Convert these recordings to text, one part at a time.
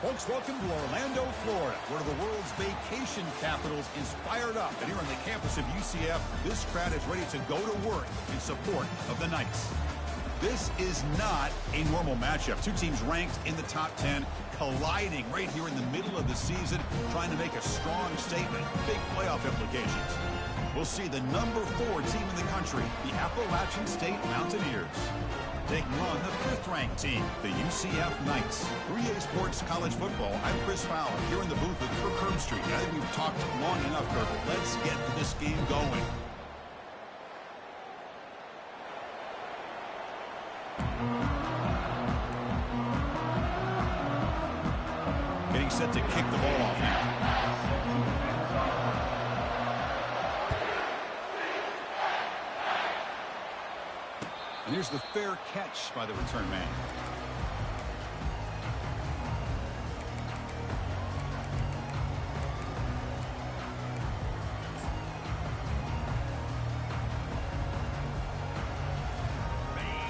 Folks, welcome to Orlando, Florida. One of the world's vacation capitals is fired up. And here on the campus of UCF, this crowd is ready to go to work in support of the Knights. This is not a normal matchup. Two teams ranked in the top 10, colliding right here in the middle of the season, trying to make a strong statement. Big playoff implications. We'll see the number 4 team in the country, the Appalachian State Mountaineers, taking on the 5th-ranked team, the UCF Knights. 3A Sports College Football. I'm Chris Fowler, here in the booth with Kirk Herbstreit. I think we've talked long enough, Kirk. Let's get this game going. Getting set to kick the ball off now. And here's the fair catch by the return man.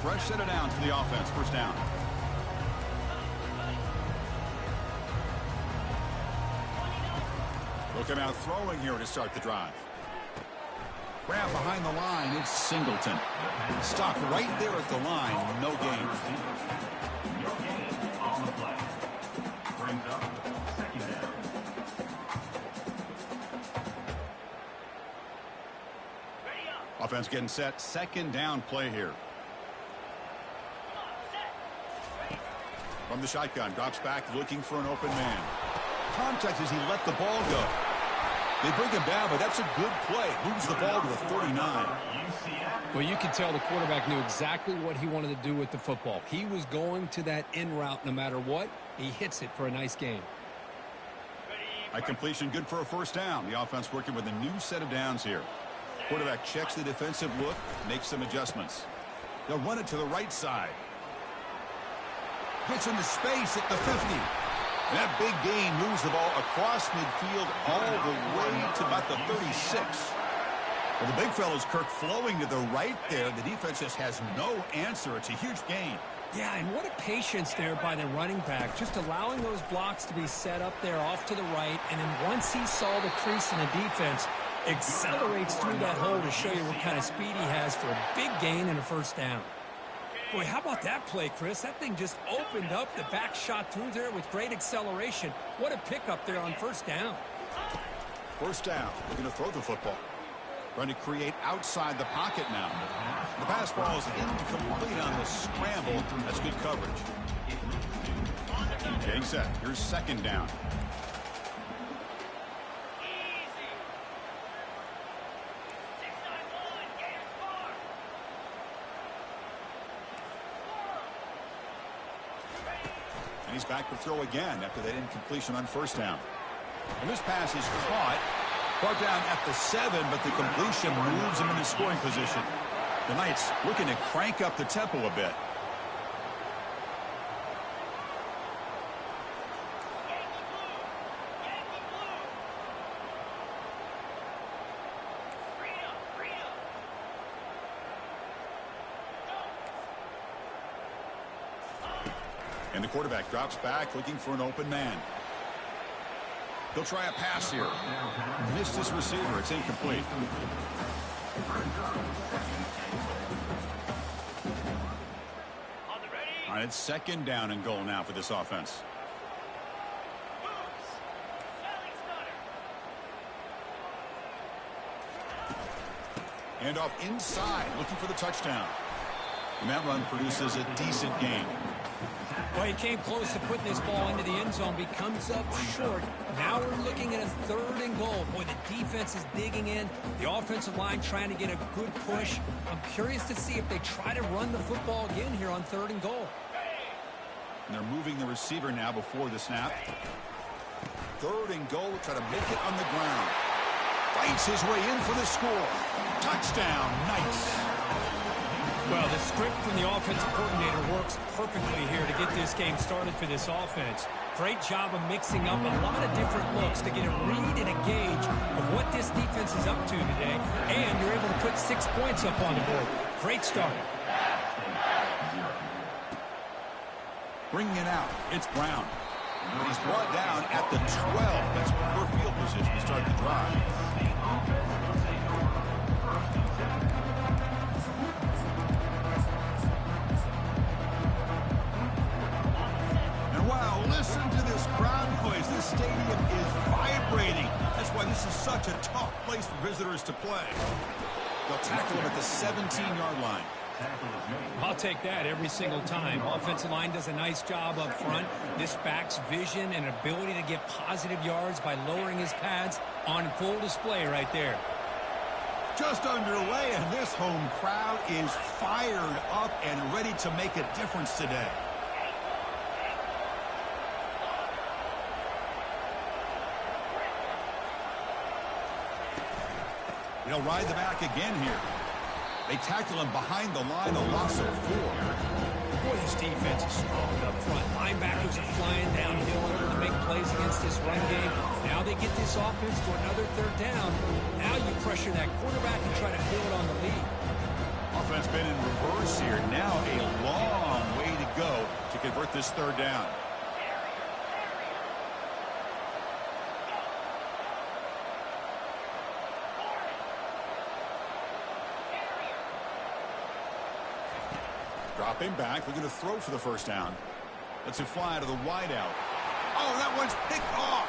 Fresh set of downs for the offense. First down. Looking out throwing here to start the drive. Grab behind the line. It's Singleton. Stop right there at the line. No gain. On the play. Brings up second down. Offense getting set. Second down play here. From the shotgun. Drops back looking for an open man. Contact as he let the ball go. They bring him down, but that's a good play. Moves the ball to the 39. Well, you can tell the quarterback knew exactly what he wanted to do with the football. He was going to that in route no matter what. He hits it for a nice gain. A completion good for a first down. The offense working with a new set of downs here. Quarterback checks the defensive look, makes some adjustments. They'll run it to the right side. Gets into space at the 50. That big gain moves the ball across midfield all the way to about the 36. Well, the big fella's Kirk flowing to the right there. The defense just has no answer. It's a huge gain. Yeah, and what a patience there by the running back. Just allowing those blocks to be set up there off to the right. And then once he saw the crease in the defense, accelerates through that hole to show you what kind of speed he has for a big gain and a first down. Boy, how about that play, Chris? That thing just opened up. The back shot through there with great acceleration. What a pickup there on first down. First down. They're going to throw the football. Trying to create outside the pocket now. The pass ball is incomplete on the scramble. That's good coverage. Getting set. Here's second down. And he's back to throw again after that incompletion on first down. And this pass is caught. Brought down at the 7, but the completion moves him into scoring position. The Knights looking to crank up the tempo a bit. And the quarterback drops back looking for an open man. He'll try a pass here. Missed his receiver. It's incomplete. All right, it's second down and goal now for this offense. And off inside, looking for the touchdown. And that run produces a decent gain. Well, he came close to putting this ball into the end zone, but he comes up short. Now we're looking at a 3rd and goal. Boy, the defense is digging in. The offensive line trying to get a good push. I'm curious to see if they try to run the football again here on 3rd and goal. And they're moving the receiver now before the snap. 3rd and goal, try to make it on the ground. Fights his way in for the score. Touchdown, Knights. Well, the script from the offensive coordinator works perfectly here to get this game started for this offense. Great job of mixing up a lot of different looks to get a read and a gauge of what this defense is up to today. And you're able to put 6 points up on the board. Great start. Bringing it out, it's Brown. He's brought down at the 12. That's poor field position to start the drive. And wow, listen to this crowd noise. This stadium is vibrating. That's why this is such a tough place for visitors to play. They'll tackle him at the 17-yard line. I'll take that every single time. Offensive line does a nice job up front. This back's vision and ability to get positive yards by lowering his pads on full display right there. Just underway, and this home crowd is fired up and ready to make a difference today. They'll ride the back again here. They tackle him behind the line, a loss of 4. Boy, this defense is strong up front. Linebackers are flying downhill in order to make plays against this run game. Now they get this offense to another 3rd down. Now you pressure that quarterback and try to build on the lead. Offense been in reverse here. Now a long way to go to convert this 3rd down. Drop him back. They're going to throw for the 1st down. Let's it fly out of the wideout. Oh, that one's picked off.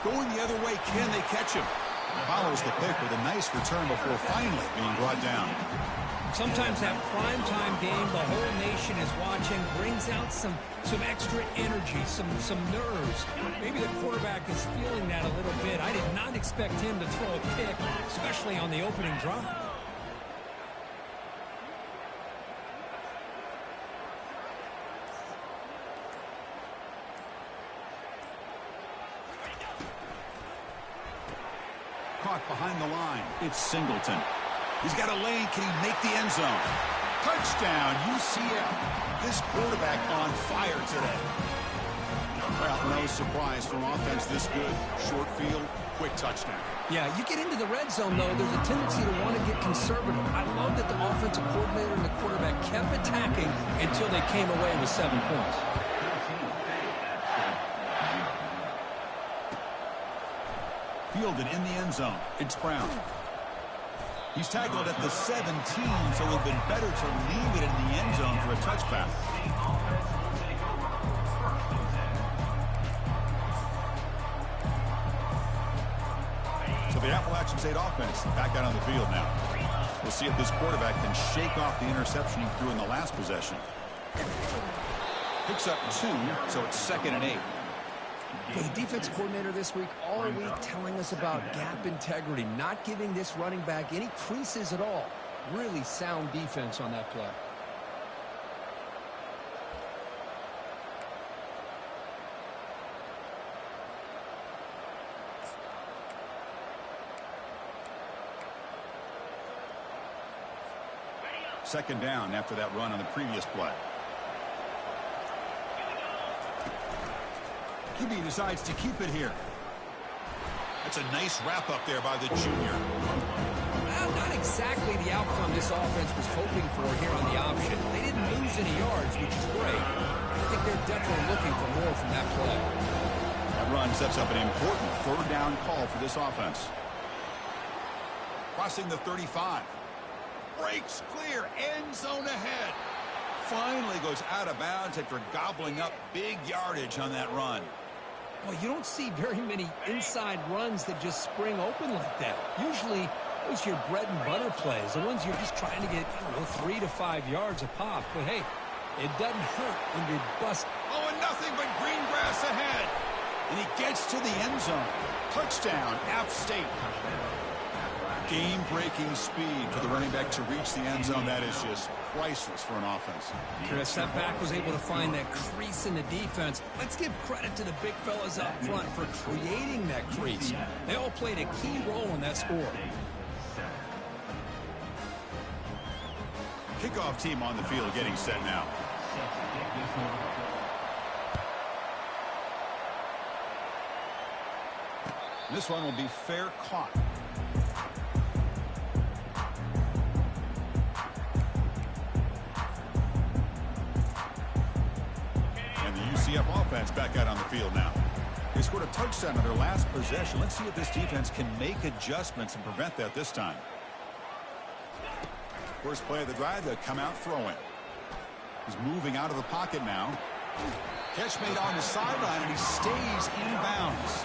Going the other way. Can they catch him? Follows the pick with a nice return before finally being brought down. Sometimes that primetime game, the whole nation is watching, brings out some extra energy, some nerves. Maybe the quarterback is feeling that a little bit. I did not expect him to throw a pick, especially on the opening drive. Caught behind the line. It's Singleton. He's got a lane. Can he make the end zone? Touchdown, UCF. This quarterback on fire today. Well, no surprise from offense this good. Short field, quick touchdown. Yeah, you get into the red zone, though, there's a tendency to want to get conservative. I love that the offensive coordinator and the quarterback kept attacking until they came away with 7 points. Fielded in the end zone. It's Brown. He's tackled at the 17, so it would have been better to leave it in the end zone for a touchback. So the Appalachian State offense back out on the field now. We'll see if this quarterback can shake off the interception he threw in the last possession. Picks up 2, so it's 2nd and 8. The defense coordinator this week all week telling us about gap integrity, not giving this running back any creases at all. Really sound defense on that play. Second down after that run on the previous play. QB decides to keep it here. That's a nice wrap up there by the junior. Well, not exactly the outcome this offense was hoping for here on the option. They didn't lose any yards, which is great. I think they're definitely looking for more from that play. That run sets up an important 3rd down call for this offense. Crossing the 35. Breaks clear. End zone ahead. Finally goes out of bounds after gobbling up big yardage on that run. Well, you don't see very many inside runs that just spring open like that. Usually, those are your bread and butter plays, the ones you're just trying to get, 3 to 5 yards a pop. But, hey, it doesn't hurt when you're busting. Oh, and nothing but green grass ahead. And he gets to the end zone. Touchdown, App State. Game-breaking speed for the running back to reach the end zone. That is just priceless for an offense. Chris, that back was able to find that crease in the defense. Let's give credit to the big fellas up front for creating that crease. They all played a key role in that score. Kickoff team on the field getting set now. This one will be fair caught. the UCF offense back out on the field now. They scored a touchdown on their last possession. Let's see if this defense can make adjustments and prevent that this time. First play of the drive, they'll come out throwing. He's moving out of the pocket now. Catch made on the sideline, and he stays in bounds.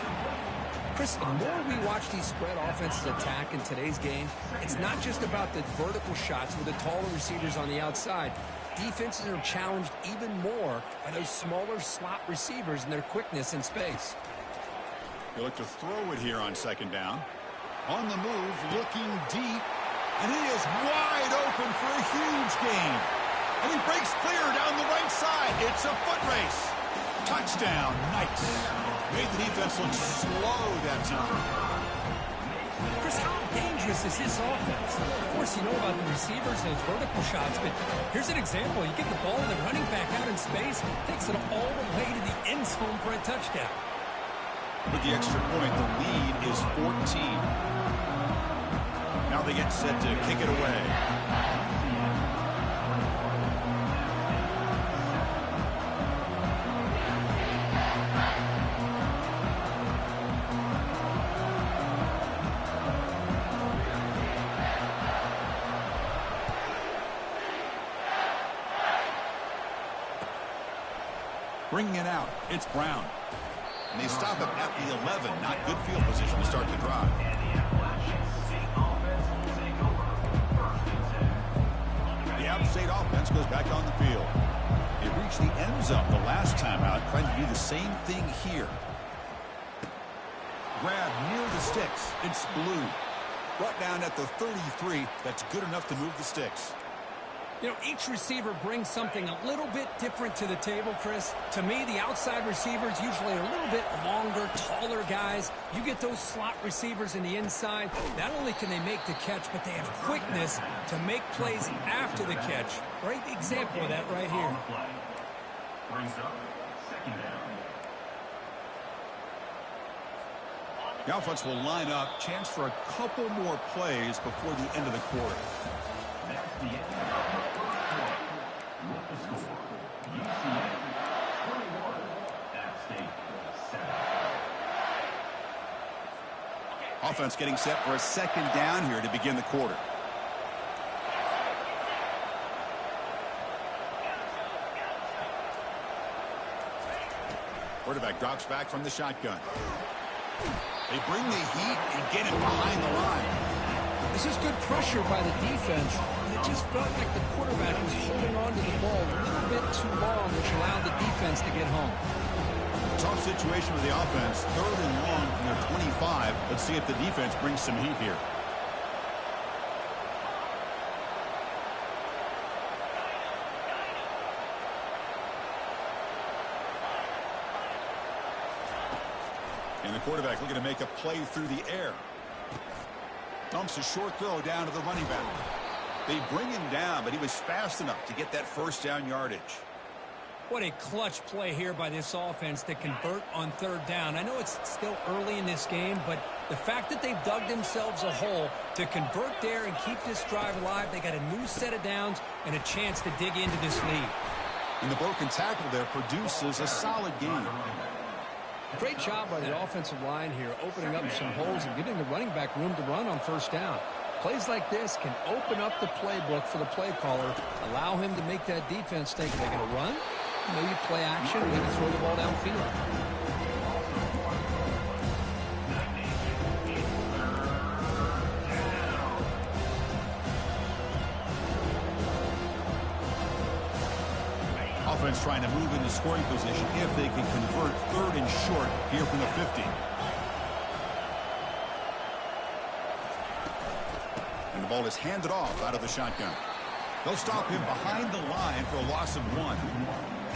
Chris, the more we watch these spread offenses attack in today's game, it's not just about the vertical shots with the taller receivers on the outside. Defenses are challenged even more by those smaller slot receivers and their quickness in space. They look to throw it here on second down. On the move, looking deep. And he is wide open for a huge gain. And he breaks clear down the right side. It's a foot race. Touchdown, Knights. Made the defense look slow that time. Chris, how dangerous is this offense? Of course, you know about the receivers, those vertical shots, but here's an example. You get the ball and the running back out in space, takes it all the way to the end zone for a touchdown. With the extra point, the lead is 14. Now they get set to kick it away. Bringing it out, it's Brown. And they stop him at the 11. Not good field position to start the drive. The App State offense goes back on the field. They reached the end zone the last time out, trying to do the same thing here. Grab near the sticks. It's Blue. Brought down at the 33. That's good enough to move the sticks. You know, each receiver brings something a little bit different to the table, Chris. To me, the outside receivers usually are a little bit longer, taller guys. You get those slot receivers in the inside. Not only can they make the catch, but they have quickness to make plays after the catch. Great example of that right here. The offense will line up. Chance for a couple more plays before the end of the quarter. Offense getting set for a second down here to begin the quarter. Quarterback drops back from the shotgun. They bring the heat and get him behind the line. This is good pressure by the defense. It just felt like the quarterback was holding on to the ball a little bit too long, which allowed the defense to get home. Tough situation with the offense. 3rd and long from their 25. Let's see if the defense brings some heat here. And the quarterback looking to make a play through the air. Dumps a short throw down to the running back. They bring him down, but he was fast enough to get that first down yardage. What a clutch play here by this offense to convert on 3rd down. I know it's still early in this game, but the fact that they've dug themselves a hole to convert there and keep this drive alive, they got a new set of downs and a chance to dig into this lead. And the broken tackle there produces a solid game. Great job by the offensive line here, opening up some holes and giving the running back room to run on 1st down. Plays like this can open up the playbook for the play caller, allow him to make that defense think they're going to run, maybe play action, maybe throw the ball downfield. Offense trying to move into scoring position if they can convert 3rd and short here from the 50. And the ball is handed off out of the shotgun. They'll stop him behind the line for a loss of 1.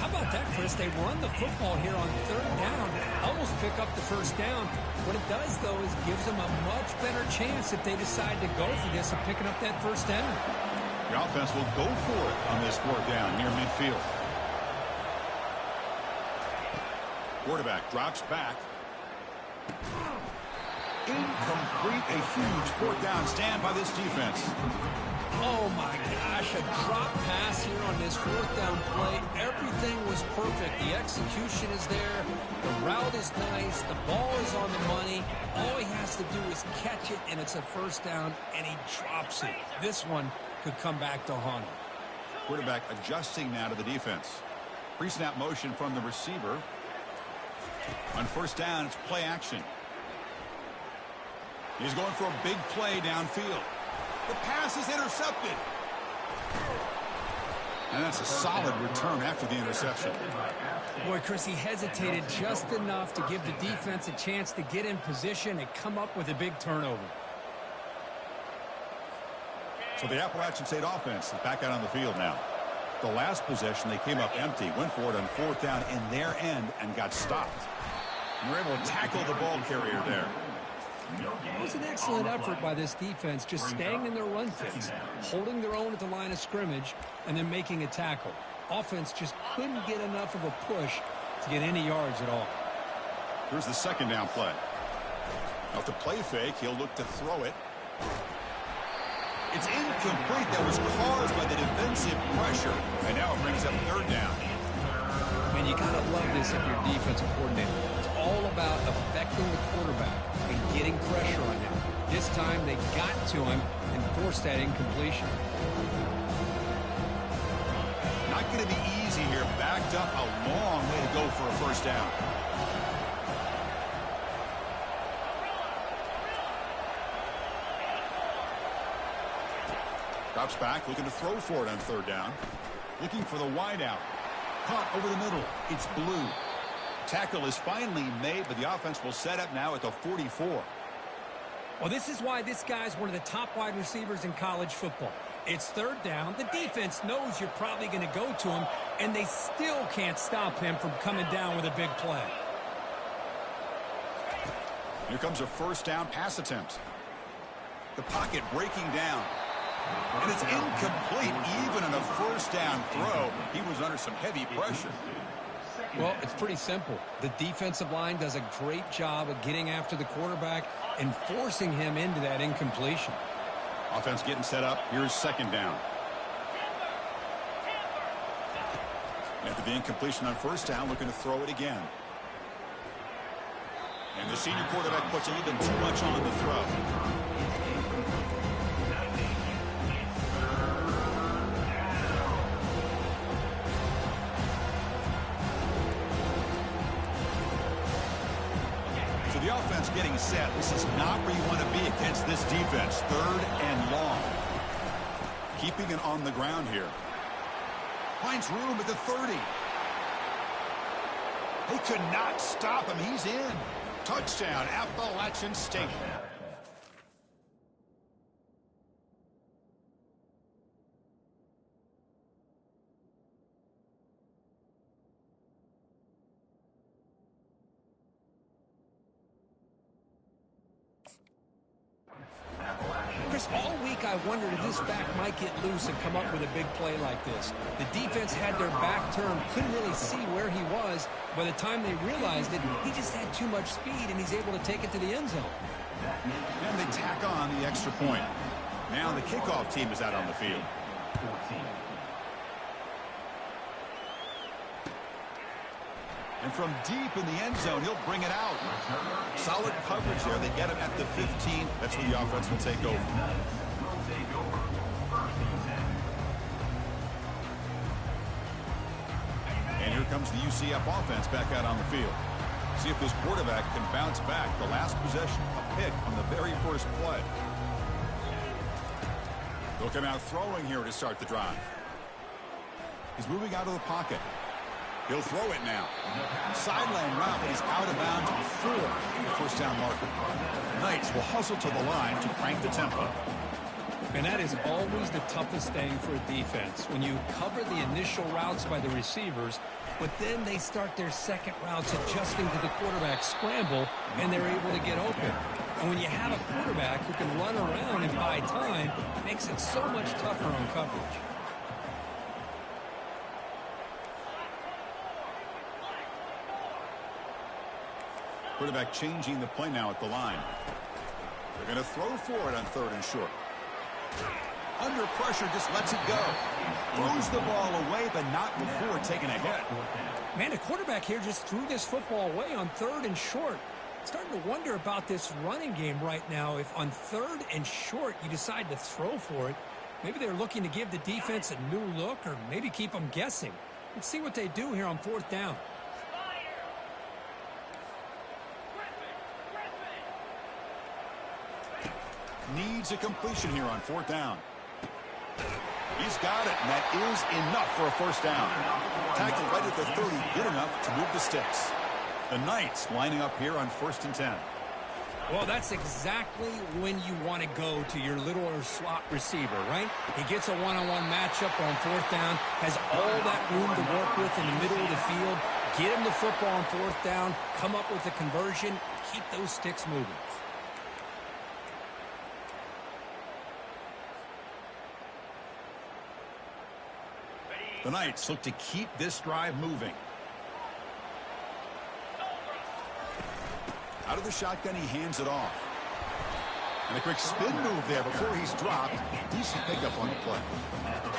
How about that, Chris? They run the football here on 3rd down, almost pick up the 1st down. What it does, though, is gives them a much better chance if they decide to go for this of picking up that 1st down. The offense will go for it on this 4th down near midfield. Quarterback drops back. Incomplete, a huge fourth down stand by this defense. Oh my gosh, a drop pass here on this fourth down play. Everything was perfect. The execution is there. The route is nice. The ball is on the money. All he has to do is catch it, and it's a first down, and he drops it. This one could come back to haunt him. Quarterback adjusting now to the defense. Pre-snap motion from the receiver. On first down, it's play action. He's going for a big play downfield. The pass is intercepted. And that's a solid return after the interception. Boy, Chris, he hesitated just enough to give the defense a chance to get in position and come up with a big turnover. So the Appalachian State offense is back out on the field now. The last possession, they came up empty, went for it on fourth down in their end and got stopped. And were able to tackle the ball carrier there. It was an excellent effort by this defense, just staying in their run fits, holding their own at the line of scrimmage, and then making a tackle. Offense just couldn't get enough of a push to get any yards at all. Here's the second down play. Off the play fake, he'll look to throw it. It's incomplete. That was caused by the defensive pressure, and now it brings up third down. Man, you gotta love this if you're defensive coordinator. It's all about affecting the quarterback and getting pressure on him. This time they got to him and forced that incompletion. Not going to be easy here. Backed up a long way to go for a first down. Drops back, looking to throw for it on third down. Looking for the wide out. Caught over the middle. It's Blue. Tackle is finally made, but the offense will set up now at the 44. Well, this is why this guy's one of the top wide receivers in college football. It's third down. The defense knows you're probably going to go to him, and they still can't stop him from coming down with a big play. Here comes a first down pass attempt. The pocket breaking down. And it's incomplete. Even on a first down throw, he was under some heavy pressure. Well, it's pretty simple. The defensive line does a great job of getting after the quarterback and forcing him into that incompletion. Offense getting set up. Here's second down. After the incompletion on first down, looking to throw it again. And the senior quarterback puts a little bit too much on the throw. The offense getting set. This is not where you want to be against this defense. Third and long. Keeping it on the ground here. Finds room at the 30. They could not stop him. He's in. Touchdown, Appalachian State. Chris, all week I wondered if this back might get loose and come up with a big play like this. The defense had their back turned, couldn't really see where he was. By the time they realized it, he just had too much speed, and he's able to take it to the end zone. And they tack on the extra point. Now the kickoff team is out on the field. And from deep in the end zone, he'll bring it out. Solid coverage there. They get him at the 15. That's where the offense will take over. And here comes the UCF offense back out on the field. See if this quarterback can bounce back. The last possession, a pick on the very first play. They'll come out throwing here to start the drive. He's moving out of the pocket. He'll throw it now. Sideline route, but he's out of bounds before the first down marker. Knights will hustle to the line to crank the tempo. And that is always the toughest thing for a defense. When you cover the initial routes by the receivers, but then they start their second routes adjusting to the quarterback's scramble, and they're able to get open. And when you have a quarterback who can run around and buy time, it makes it so much tougher on coverage. Quarterback changing the play now at the line. They're going to throw for it on 3rd and short. Under pressure, just lets it go. Throws the ball away, but not before taking a hit. Man, the quarterback here just threw this football away on 3rd and short. Starting to wonder about this running game right now. If on 3rd and short you decide to throw for it, maybe they're looking to give the defense a new look or maybe keep them guessing. Let's see what they do here on 4th down. Needs a completion here on 4th down. He's got it, and that is enough for a 1st down. Tackled right at the 30, good enough to move the sticks. The Knights lining up here on 1st and 10. Well, that's exactly when you want to go to your little or slot receiver, right? He gets a one-on-one matchup on 4th down, has all that room to work with in the middle of the field. Get him the football on 4th down, come up with a conversion, keep those sticks moving. The Knights look to keep this drive moving. Out of the shotgun, he hands it off. And a quick spin move there before he's dropped. Decent pickup on the play.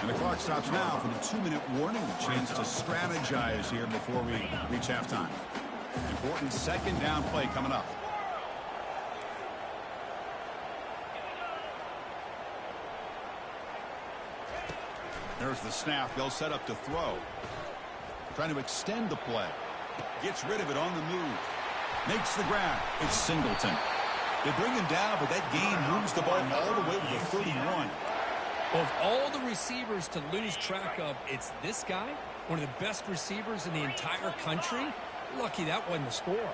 And the clock stops now for the 2-minute warning. A chance to strategize here before we reach halftime. Important 2nd down play coming up. There's the snap. They'll set up to throw. Trying to extend the play. Gets rid of it on the move. Makes the grab. It's Singleton. They bring him down, but that gain moves the ball all the way to the 31. Of all the receivers to lose track of, it's this guy, one of the best receivers in the entire country. Lucky that wasn't the score.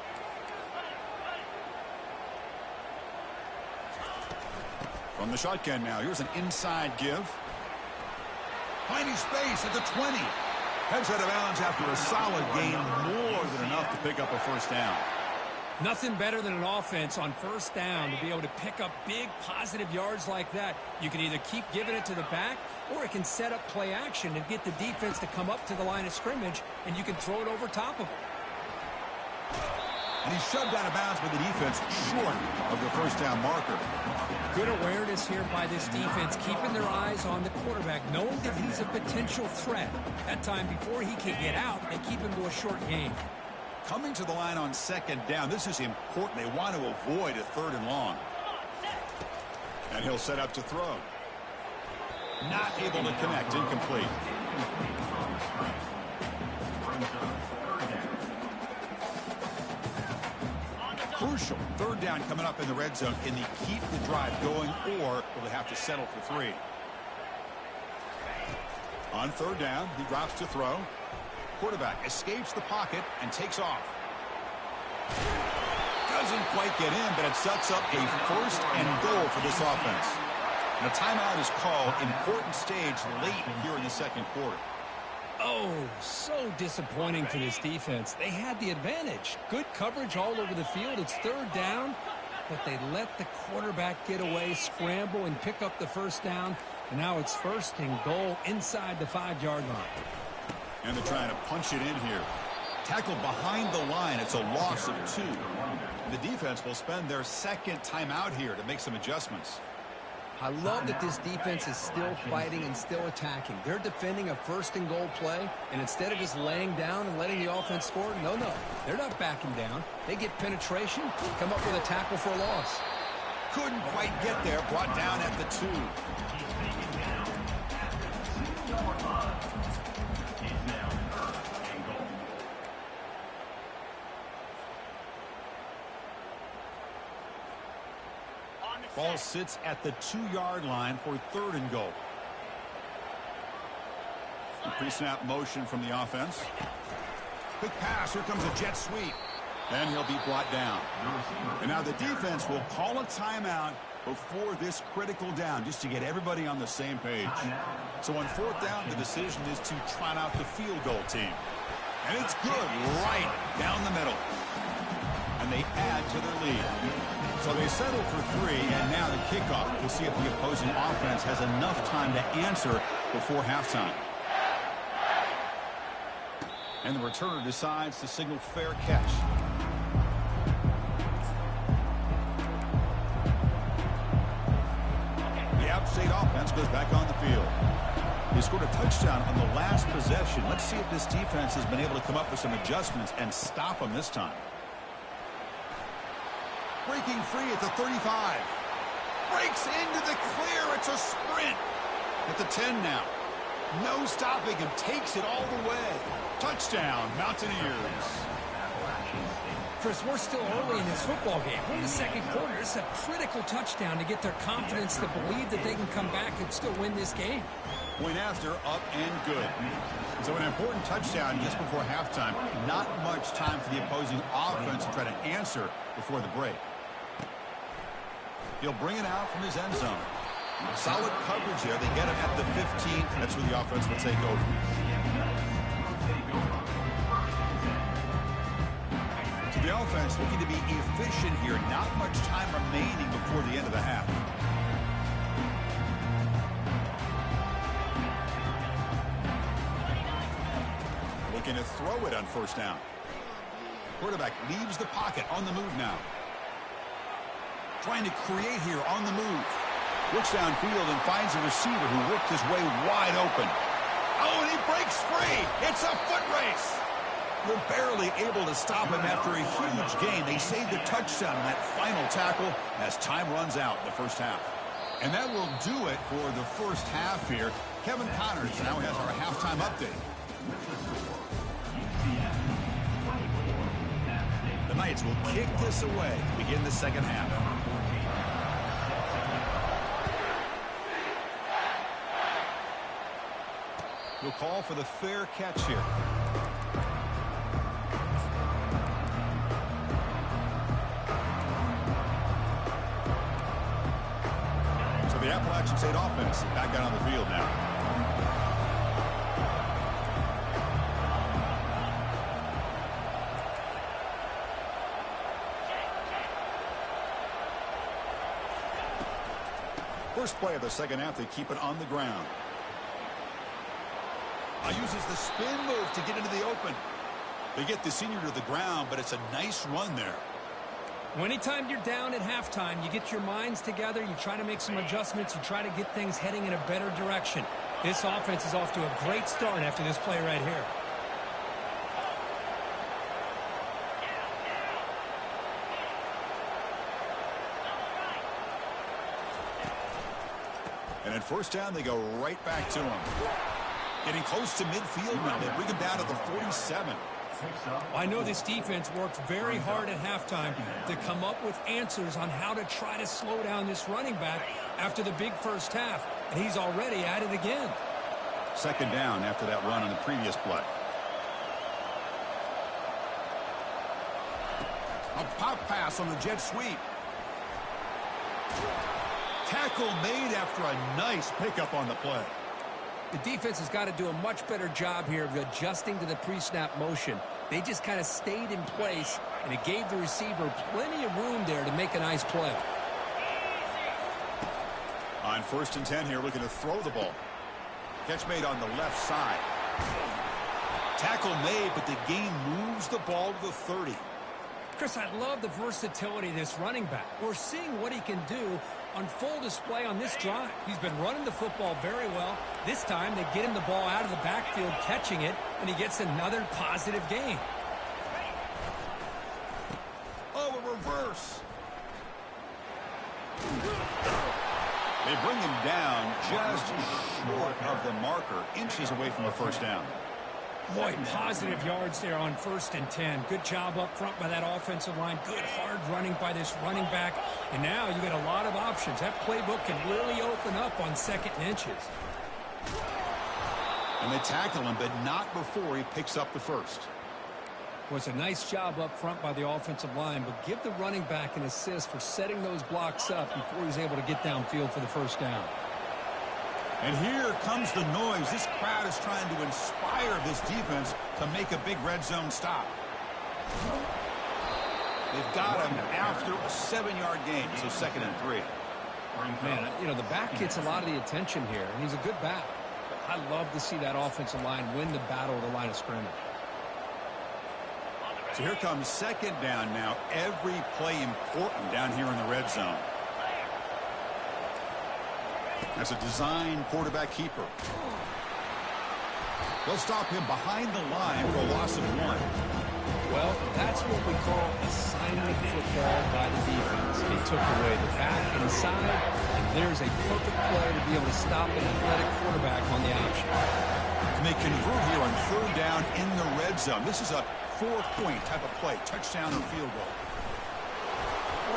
From the shotgun now, here's an inside give. Finding space at the 20. Heads out of bounds after a solid gain, more than enough to pick up a 1st down. Nothing better than an offense on 1st down to be able to pick up big positive yards like that. You can either keep giving it to the back, or it can set up play action and get the defense to come up to the line of scrimmage, and you can throw it over top of them. And he's shoved out of bounds by the defense short of the 1st down marker. Good awareness here by this defense, keeping their eyes on the quarterback, knowing that he's a potential threat. That time before he can get out, they keep him to a short gain. Coming to the line on 2nd down, this is important. They want to avoid a 3rd and long. And he'll set up to throw. Not able to connect, incomplete. Crucial 3rd down coming up in the red zone. Can they keep the drive going, or will they have to settle for 3? On 3rd down, he drops to throw. Quarterback escapes the pocket and takes off. Doesn't quite get in, but it sets up a 1st and goal for this offense. And a timeout is called. Important stage late here in the 2nd quarter. Oh, so disappointing for this defense. They had the advantage. Good coverage all over the field. It's 3rd down, but they let the quarterback get away, scramble, and pick up the 1st down. And now it's 1st and goal inside the 5-yard line. And they're trying to punch it in here. Tackled behind the line. It's a loss of 2. The defense will spend their 2nd timeout here to make some adjustments. I love that this defense is still fighting and still attacking. They're defending a 1st and goal play, and instead of just laying down and letting the offense score, no, they're not backing down. They get penetration, come up with a tackle for a loss. Couldn't quite get there, brought down at the 2. Ball sits at the 2-yard line for 3rd and goal. Pre-snap motion from the offense. Quick pass. Here comes a jet sweep. And he'll be brought down. And now the defense will call a timeout before this critical down, just to get everybody on the same page. So on 4th down, the decision is to trot out the field goal team. And it's good right down the middle. And they add to their lead. So they settle for 3, and now the kickoff. We'll see if the opposing offense has enough time to answer before halftime. And the returner decides to signal fair catch. State offense goes back on the field. He scored a touchdown on the last possession. Let's see if this defense has been able to come up with some adjustments and stop them this time. Breaking free at the 35. Breaks into the clear. It's a sprint. At the 10 now. No stopping him. Takes it all the way. Touchdown, Mountaineers. Chris, we're still early in this football game. We're in the second quarter. It's a critical touchdown to get their confidence to believe that they can come back and still win this game. Point after, up and good. So an important touchdown just before halftime. Not much time for the opposing offense to try to answer before the break. He'll bring it out from his end zone. Solid coverage here. They get him at the 15. That's where the offense will take over. So the offense looking to be efficient here. Not much time remaining before the end of the half. Looking to throw it on first down. Quarterback leaves the pocket on the move now. Trying to create here on the move. Looks downfield and finds a receiver who worked his way wide open. Oh, and he breaks free. It's a foot race. They're barely able to stop him after a huge gain. They saved the touchdown on that final tackle as time runs out in the first half. And that will do it for the first half here. Kevin Connors now has our halftime update. The Knights will kick this away to begin the second half. We'll call for the fair catch here. So the Appalachian State offense back out on the field now. First play of the second half, they keep it on the ground. Uses the spin move to get into the open. They get the senior to the ground, but it's a nice run there. Anytime you're down at halftime, you get your minds together, you try to make some adjustments, you try to get things heading in a better direction. This offense is off to a great start after this play right here. And at first down, they go right back to him. Getting close to midfield now. They bring him down to the 47. I know this defense worked very hard at halftime to come up with answers on how to try to slow down this running back after the big first half, and he's already at it again. Second down after that run on the previous play. A pop pass on the jet sweep. Tackle made after a nice pickup on the play. The defense has got to do a much better job here of adjusting to the pre-snap motion. They just kind of stayed in place, and it gave the receiver plenty of room there to make a nice play. On 1st and 10 here, looking to throw the ball. Catch made on the left side. Tackle made, but the gain moves the ball to the 30. Chris, I love the versatility of this running back. We're seeing what he can do on full display on this drive. He's been running the football very well. This time, they get him the ball out of the backfield, catching it, and he gets another positive gain. Oh, a reverse. They bring him down just short of the marker, inches away from a first down. Boy, positive yards there on 1st and 10. Good job up front by that offensive line. Good hard running by this running back. And now you get a lot of options. That playbook can really open up on 2nd and inches. And they tackle him, but not before he picks up the first. Well, it's a nice job up front by the offensive line, but give the running back an assist for setting those blocks up before he's able to get downfield for the first down. And here comes the noise. This crowd is trying to inspire this defense to make a big red zone stop. They've got him after a 7-yard gain, so 2nd and 3. Man, you know, the back gets a lot of the attention here, and he's a good back. But I love to see that offensive line win the battle of the line of scrimmage. So here comes 2nd down now. Every play important down here in the red zone. as a design quarterback keeper. They'll stop him behind the line for a loss of 1. Well, that's what we call assignment football by the defense. They took away the back inside, and there's a perfect play to be able to stop an athletic quarterback on the option. And they convert here on 3rd down in the red zone. This is a 4-point type of play, touchdown or field goal.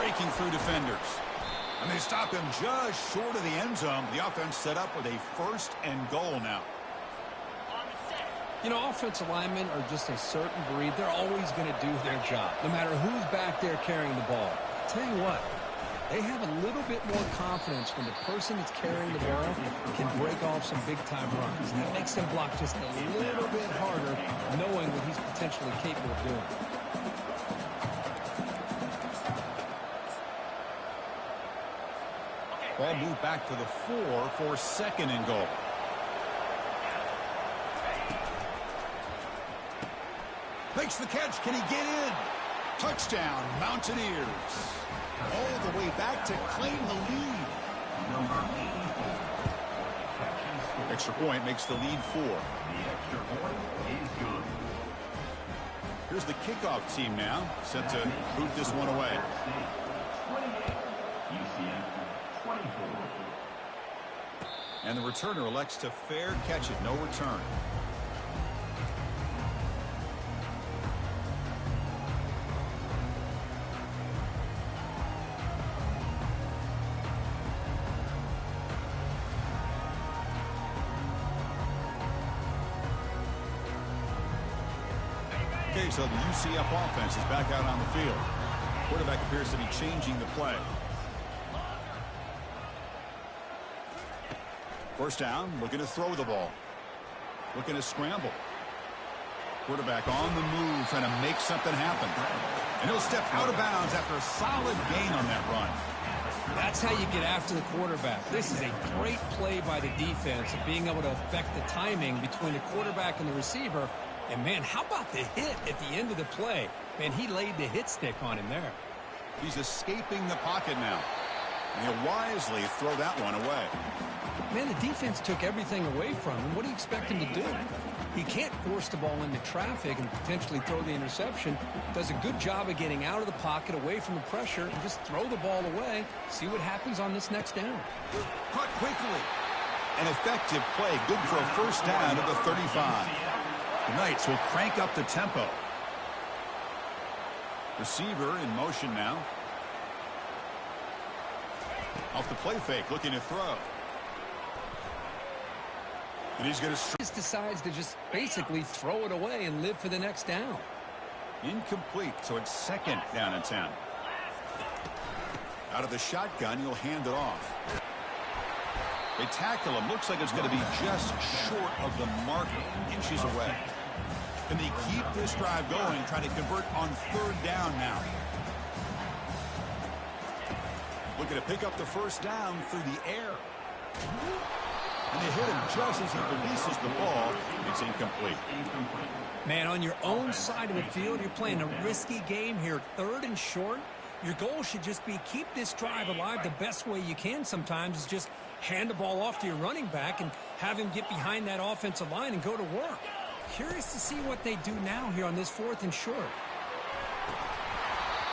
Breaking through defenders. And they stop him just short of the end zone. The offense set up with a 1st and goal now. You know, offensive linemen are just a certain breed. They're always going to do their job, no matter who's back there carrying the ball. I'll tell you what, they have a little bit more confidence when the person that's carrying the ball can break off some big-time runs. And that makes them block just a little bit harder, knowing what he's potentially capable of doing. Ball moved back to the 4 for 2nd and goal. Makes the catch. Can he get in? Touchdown, Mountaineers. All the way back to claim the lead. Extra point makes the lead 4. Here's the kickoff team now, set to boot this one away. And the returner elects to fair catch it. No return. Okay, so the UCF offense is back out on the field. Quarterback appears to be changing the play. 1st down, looking to throw the ball. Looking to scramble. Quarterback on the move, trying to make something happen. And he'll step out of bounds after a solid gain on that run. That's how you get after the quarterback. This is a great play by the defense of being able to affect the timing between the quarterback and the receiver. And, man, how about the hit at the end of the play? Man, he laid the hit stick on him there. He's escaping the pocket now. And he'll wisely throw that one away. Man, the defense took everything away from him. What do you expect him to do? He can't force the ball into traffic and potentially throw the interception. Does a good job of getting out of the pocket, away from the pressure, and just throw the ball away. See what happens on this next down. Caught quickly. An effective play, good for a 1st down at the 35. The Knights will crank up the tempo. Receiver in motion now. Off the play fake, looking to throw. And he's going to... He just decides to just basically throw it away and live for the next down. Incomplete, so it's 2nd down and 10. Out of the shotgun, he'll hand it off. They tackle him. Looks like it's going to be just short of the mark, inches away. Can they keep this drive going, trying to convert on 3rd down now? Looking to pick up the 1st down through the air. And they hit him just as he releases the ball. It's incomplete. Man, on your own side of the field, you're playing a risky game here. 3rd and short. Your goal should just be keep this drive alive the best way you can sometimes is just hand the ball off to your running back and have him get behind that offensive line and go to work. Curious to see what they do now here on this 4th and short.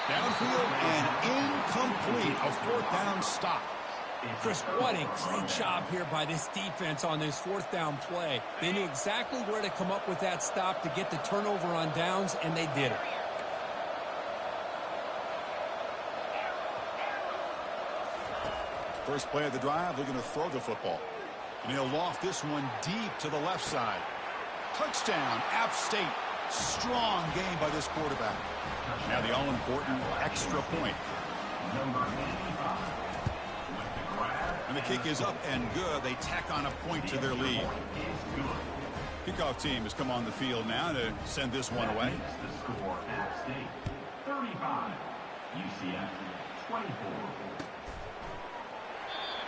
Downfield and incomplete. A 4th down stop. Chris, what a great job here by this defense on this 4th down play. They knew exactly where to come up with that stop to get the turnover on downs, and they did it. First play of the drive, looking to throw the football. And he'll loft this one deep to the left side. Touchdown, App State. Strong game by this quarterback. Now the all-important extra point. And the kick is up and good. They tack on a point to their lead. Kickoff team has come on the field now to send this one away. 35, UCF 24.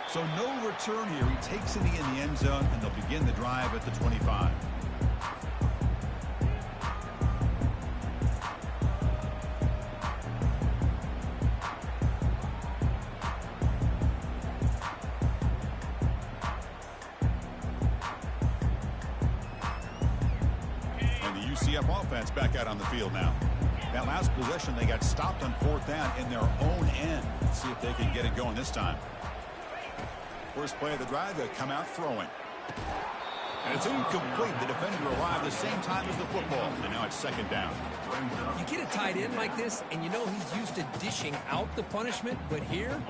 So no return here. He takes it in the end zone, and they'll begin the drive at the 25. UCF offense back out on the field now. That last possession, they got stopped on 4th down in their own end. Let's see if they can get it going this time. First play of the drive, they come out throwing. And it's incomplete. The defender arrived the same time as the football. And now it's 2nd down. You get a tight end like this, and you know he's used to dishing out the punishment. But here,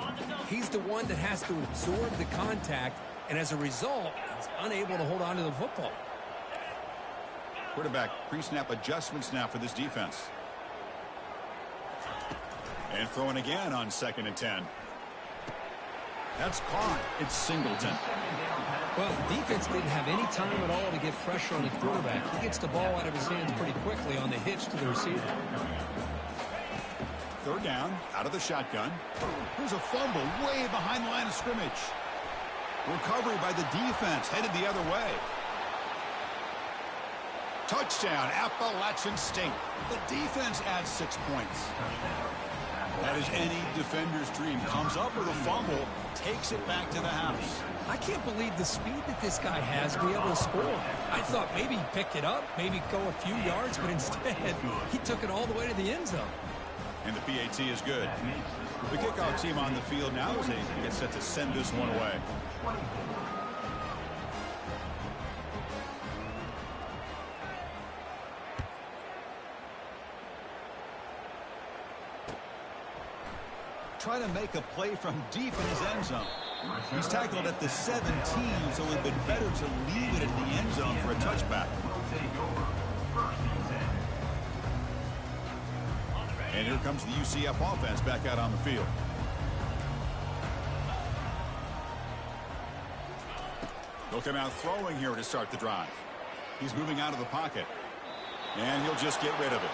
he's the one that has to absorb the contact. And as a result, he's unable to hold on to the football. Quarterback pre-snap adjustments now for this defense. And throwing again on 2nd and 10. That's caught. It's Singleton. Well, defense didn't have any time at all to get pressure on the quarterback. He gets the ball out of his hands pretty quickly on the hitch to the receiver. 3rd down, out of the shotgun. There's a fumble way behind the line of scrimmage. Recovery by the defense, headed the other way. Touchdown, Appalachian State. The defense adds 6 points. That is any defender's dream. Comes up with a fumble, takes it back to the house. I can't believe the speed that this guy has to be able to score. I thought maybe he'd pick it up, maybe go a few yards, but instead he took it all the way to the end zone. And the PAT is good. The kickoff team on the field now as they get set to send this one away. Try to make a play from deep in his end zone. He's tackled at the 17, so it would have been better to leave it in the end zone for a touchback. And here comes the UCF offense back out on the field. They'll come out throwing here to start the drive. He's moving out of the pocket. And he'll just get rid of it.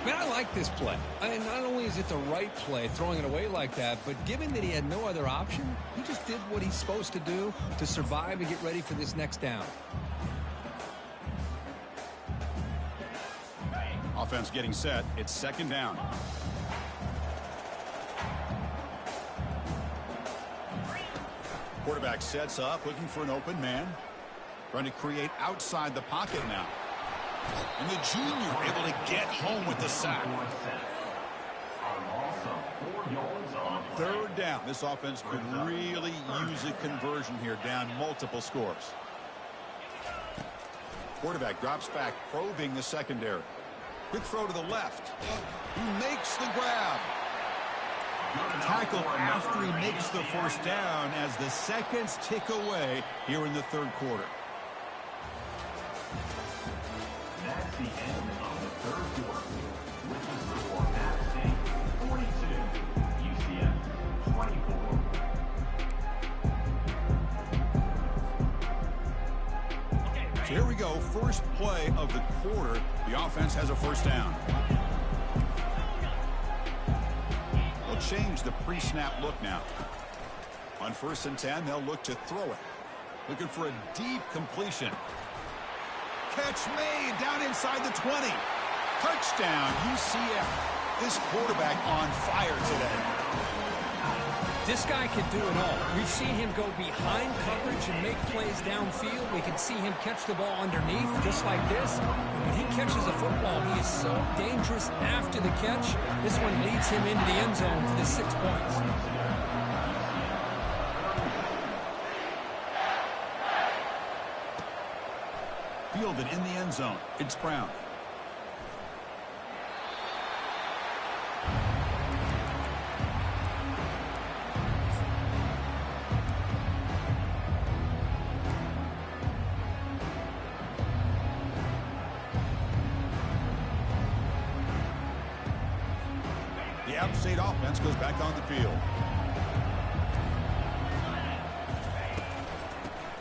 Man, I like this play. And not only is it the right play, throwing it away like that, but given that he had no other option, he just did what he's supposed to do to survive and get ready for this next down. Offense getting set. It's 2nd down. Quarterback sets up, looking for an open man. Trying to create outside the pocket now. And the junior able to get home with the sack. 3rd down. This offense could really use a conversion here, down multiple scores. Quarterback drops back, probing the secondary. Quick throw to the left. He makes the grab. Tackle after he makes the 1st down as the seconds tick away here in the 3rd quarter. That's the end of the 3rd quarter, which is the score App St 42, UCF 24. So here we go. First play of the quarter. The offense has a 1st down. They'll change the pre-snap look now. On 1st and 10, they'll look to throw it. Looking for a deep completion. Catch made down inside the 20. Touchdown, UCF. This quarterback on fire today. This guy can do it all. We've seen him go behind coverage and make plays downfield. We can see him catch the ball underneath just like this. When he catches a football, he is so dangerous after the catch. This one leads him into the end zone for the 6 points. Fielded in the end zone. It's Brown. The App State offense goes back on the field.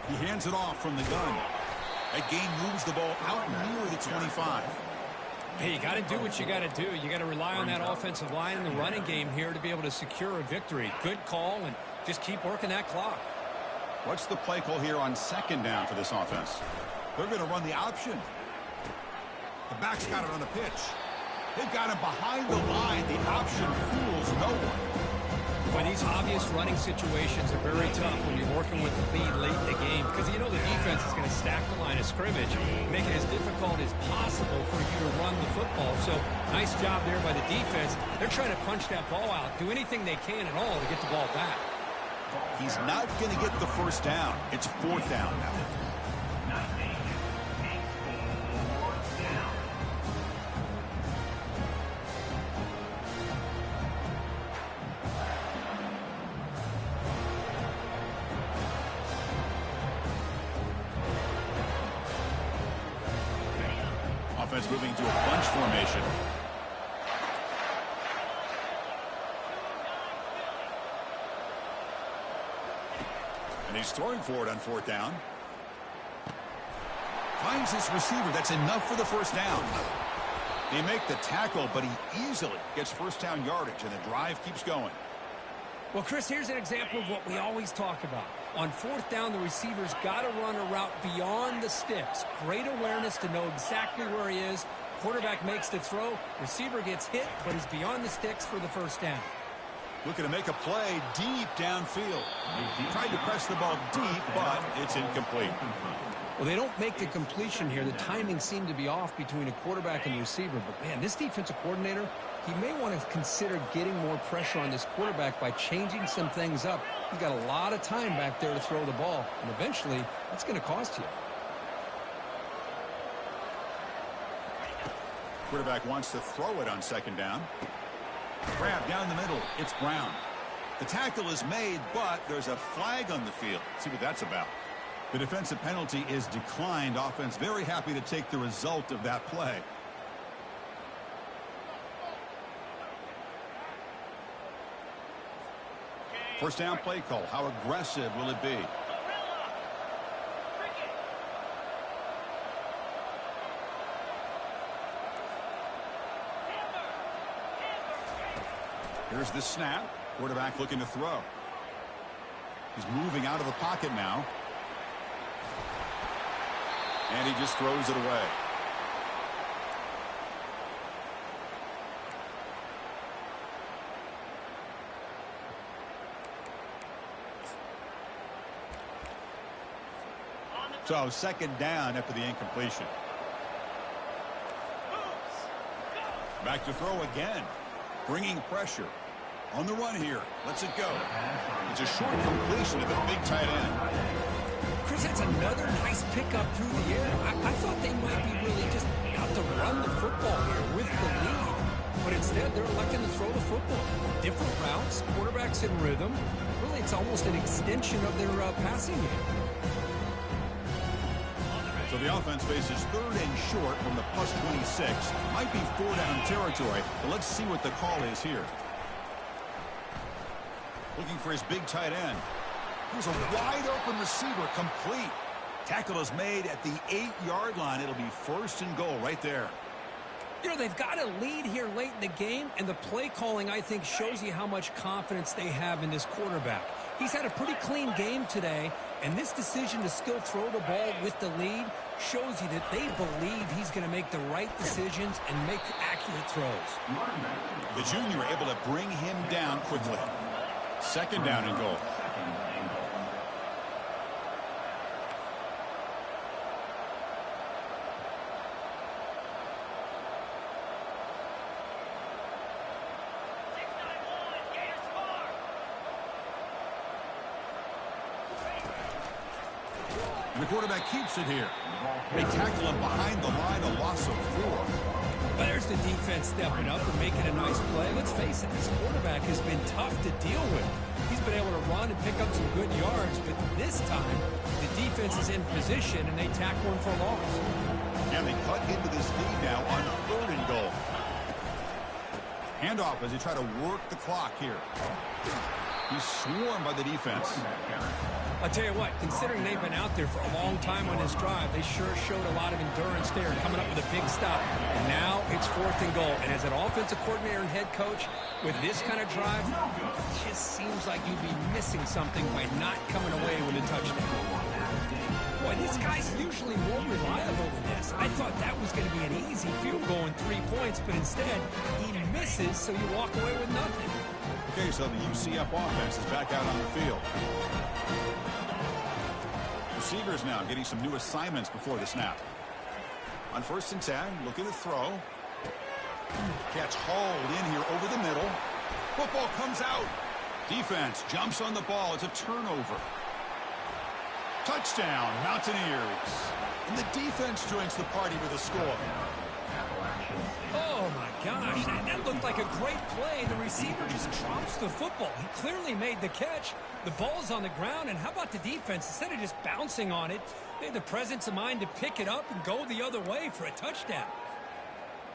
He hands it off from the gun. That game moves the ball out near the 25. Hey, you got to do what you got to do. You got to rely on that offensive line in the running game here to be able to secure a victory. Good call, and just keep working that clock. What's the play call here on 2nd down for this offense? They're going to run the option. The back's got it on the pitch. They've got him behind the line. The option fools no one. Boy, these obvious running situations are very tough when you're working with the lead late in the game because you know the defense is going to stack the line of scrimmage, make it as difficult as possible for you to run the football. So nice job there by the defense. They're trying to punch that ball out, do anything they can at all to get the ball back. He's not going to get the first down. It's 4th down now. Offense moving to a bunch formation. And he's throwing for it on 4th down. Finds his receiver. That's enough for the first down. They make the tackle, but he easily gets first down yardage, and the drive keeps going. Well, Chris, here's an example of what we always talk about. On 4th down, the receiver's got to run a route beyond the sticks. Great awareness to know exactly where he is. Quarterback makes the throw. Receiver gets hit, but he's beyond the sticks for the first down. Looking to make a play deep downfield. Tried to press the ball deep, but it's incomplete. Well, they don't make the completion here. The timing seemed to be off between a quarterback and receiver. But, man, this defensive coordinator, he may want to consider getting more pressure on this quarterback by changing some things up. He's got a lot of time back there to throw the ball, and eventually that's going to cost you. Quarterback wants to throw it on 2nd down. Grab down the middle. It's Brown. The tackle is made, but there's a flag on the field. See what that's about. The defensive penalty is declined. Offense very happy to take the result of that play. First down play call. How aggressive will it be? Here's the snap. Quarterback looking to throw. He's moving out of the pocket now. And he just throws it away. So 2nd down after the incompletion. Back to throw again. Bringing pressure. On the run here. Lets it go. It's a short completion to the big tight end. Chris, that's another nice pickup through the air. I thought they might be really just out to run the football here with the lead. But instead, they're electing to throw the football. Different routes, quarterbacks in rhythm. Really, it's almost an extension of their passing game. So the offense faces 3rd and short from the +26. Might be 4-down territory, but let's see what the call is here. Looking for his big tight end. Here's a wide-open receiver, complete. Tackle is made at the 8-yard line. It'll be 1st and goal right there. You know, they've got a lead here late in the game, and the play calling, I think, shows you how much confidence they have in this quarterback. He's had a pretty clean game today, and this decision to still throw the ball with the lead shows you that they believe he's going to make the right decisions and make accurate throws. The junior able to bring him down quickly. 2nd down and goal. The quarterback keeps it here. They tackle him behind the line, a loss of 4. But there's the defense stepping up and making a nice play. Let's face it, this quarterback has been tough to deal with. He's been able to run and pick up some good yards, but this time the defense is in position and they tackle him for a loss. And they cut into this lead now on 3rd and goal. Handoff as they try to work the clock here. He's swarmed by the defense. I'll tell you what, considering they've been out there for a long time on this drive, they sure showed a lot of endurance there, coming up with a big stop. And now it's 4th and goal. And as an offensive coordinator and head coach, with this kind of drive, it just seems like you'd be missing something by not coming away with a touchdown. Boy, this guy's usually more reliable than this. I thought that was going to be an easy field goal in 3 points, but instead, he misses, so you walk away with nothing. Okay, so the UCF offense is back out on the field. Receivers now getting some new assignments before the snap. On 1st and 10, looking to throw. Catch hauled in here over the middle. Football comes out. Defense jumps on the ball. It's a turnover. Touchdown, Mountaineers. And the defense joins the party with a score. Oh, my gosh. That looked like a great play. The receiver just drops the football. He clearly made the catch. The ball's on the ground, and how about the defense? Instead of just bouncing on it, they had the presence of mind to pick it up and go the other way for a touchdown.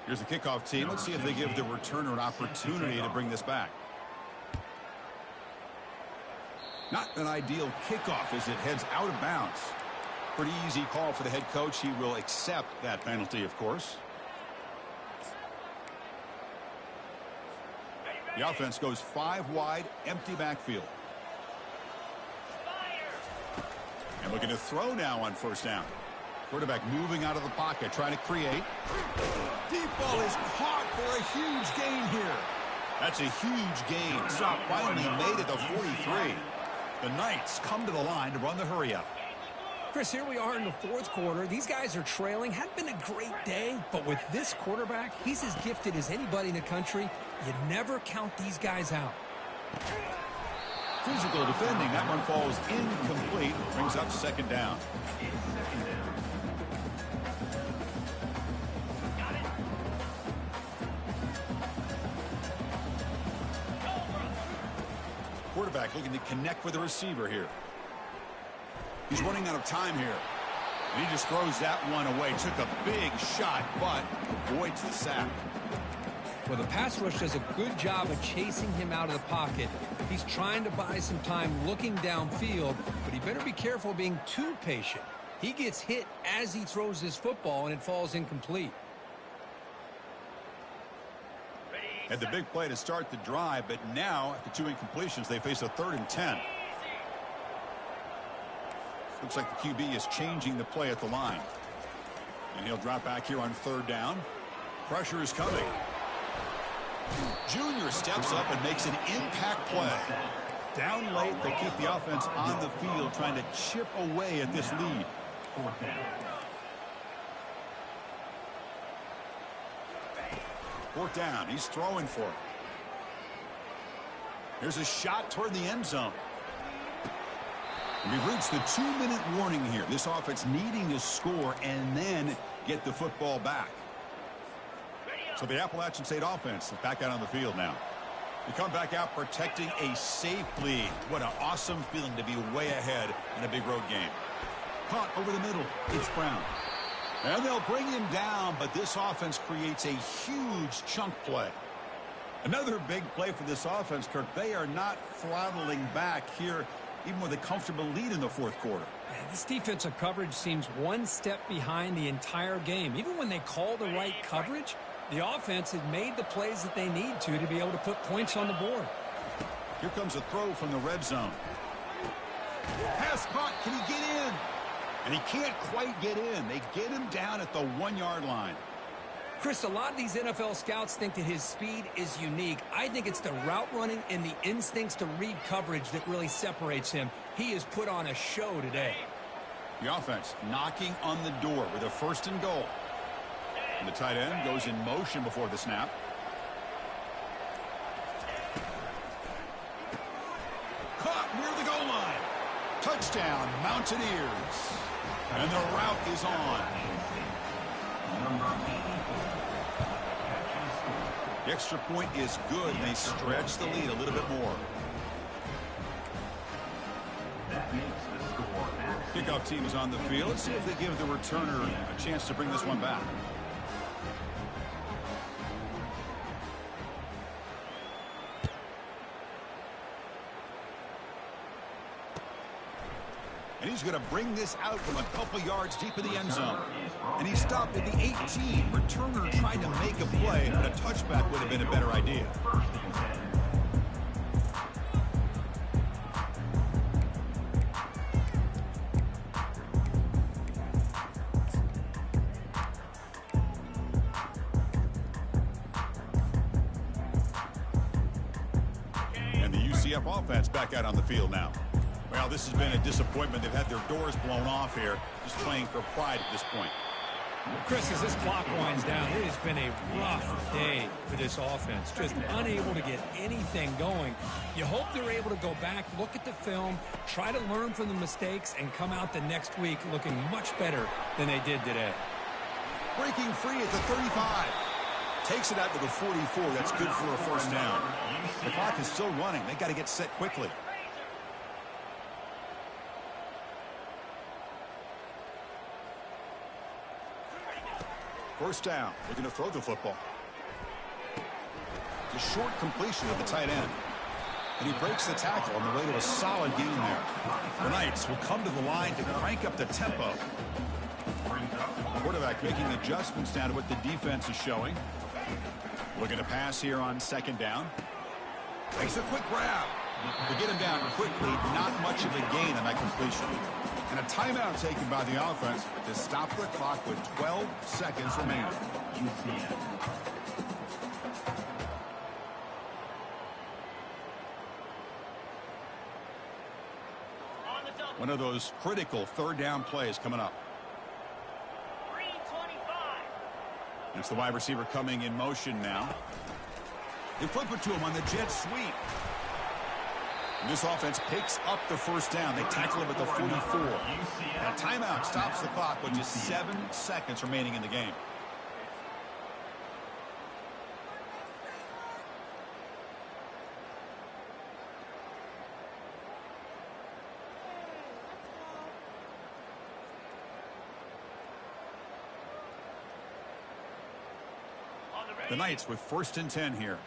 Here's the kickoff team. Let's see if they give the returner an opportunity to bring this back. Not an ideal kickoff as it heads out of bounds. Pretty easy call for the head coach. He will accept that penalty, of course. The offense goes 5 wide, empty backfield. And looking to throw now on 1st down. Quarterback moving out of the pocket, trying to create. Deep ball is caught for a huge gain here. That's a huge gain. Stop finally made it to 43. The Knights come to the line to run the hurry-up. Chris, here we are in the 4th quarter. These guys are trailing. Hadn't been a great day, but with this quarterback, he's as gifted as anybody in the country. You never count these guys out. Physical defending. That one falls incomplete. Brings up 2nd down. Quarterback looking to connect with the receiver here. He's running out of time here. And he just throws that one away. Took a big shot, but avoids the sack. Well, the pass rush does a good job of chasing him out of the pocket. He's trying to buy some time looking downfield, but he better be careful being too patient. He gets hit as he throws this football, and it falls incomplete. Had the big play to start the drive, but now, after 2 incompletions, they face a 3rd and 10. Looks like the QB is changing the play at the line. And he'll drop back here on 3rd down. Pressure is coming. Junior steps up and makes an impact play. Down late, they keep the offense on the field, trying to chip away at this lead. 4th down. 4th down. He's throwing for it. Here's a shot toward the end zone. We've reached the 2-minute warning here. This offense needing to score and then get the football back. So the Appalachian State offense is back out on the field now. They come back out protecting a safe lead. What an awesome feeling to be way ahead in a big road game. Caught over the middle. It's Brown. And they'll bring him down, but this offense creates a huge chunk play. Another big play for this offense, Kirk. They are not throttling back here, even with a comfortable lead in the 4th quarter. This defensive coverage seems one step behind the entire game. Even when they call the right coverage, the offense has made the plays that they need to be able to put points on the board. Here comes a throw from the red zone. Pass caught. Can he get in? And he can't quite get in. They get him down at the 1-yard line. Chris, a lot of these NFL scouts think that his speed is unique. I think it's the route running and the instincts to read coverage that really separates him. He has put on a show today. The offense knocking on the door with a 1st and goal. And the tight end goes in motion before the snap. Caught near the goal line. Touchdown, Mountaineers. And the route is on. The extra point is good. They stretch the lead a little bit more. That makes the score. Kickoff team is on the field. Let's see if they give the returner a chance to bring this one back. And he's going to bring this out from a couple yards deep in the end zone. And he stopped at the 18. Returner tried to make a play, but a touchback would have been a better idea. UCF offense back out on the field now. Well, this has been a disappointment. They've had their doors blown off here, just playing for pride at this point. Chris, as this clock winds down, it has been a rough day for this offense. Just unable to get anything going. You hope they're able to go back, look at the film, try to learn from the mistakes, and come out the next week looking much better than they did today. Breaking free at the 35. Takes it out to the 44. That's good for a first down. The clock is still running. They got to get set quickly. First down. They're going to throw the football. The short completion of the tight end. And he breaks the tackle on the way to a solid gain there. The Knights will come to the line to crank up the tempo. Quarterback making adjustments down to what the defense is showing. Looking to pass here on second down. Makes a quick grab. To get him down quickly, not much of a gain on that completion. And a timeout taken by the offense to stop the clock with 12 seconds remaining. One of those critical third down plays coming up. It's the wide receiver coming in motion now. They flip it to him on the jet sweep. And this offense picks up the first down. They tackle him at the 44. And a timeout stops the clock with just 7 seconds remaining in the game. The Knights with 1st and 10 here.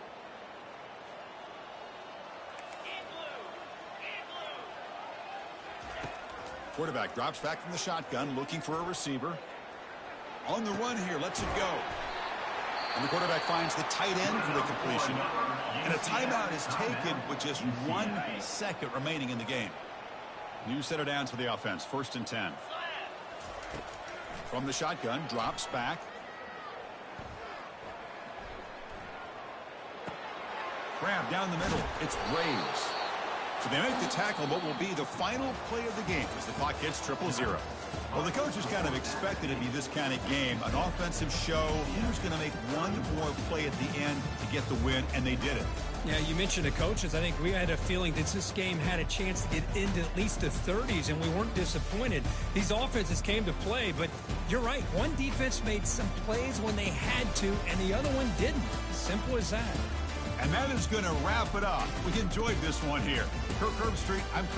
Quarterback drops back from the shotgun, looking for a receiver. On the run here, lets it go. And the quarterback finds the tight end for the completion. And a timeout is taken with just 1 second remaining in the game. New set of downs for the offense. 1st and 10. From the shotgun, drops back. Grab down the middle. It's Braves. So they make the tackle, but will be the final play of the game as the clock hits 0-0. Well, the coaches kind of expected it to be this kind of game, an offensive show. Who's going to make one more play at the end to get the win, and they did it. Yeah, you mentioned the coaches. I think we had a feeling that this game had a chance to get into at least the 30s, and we weren't disappointed. These offenses came to play, but you're right. One defense made some plays when they had to, and the other one didn't. Simple as that. And that is going to wrap it up. We enjoyed this one here. Kirk Herbstreit, I'm Chris.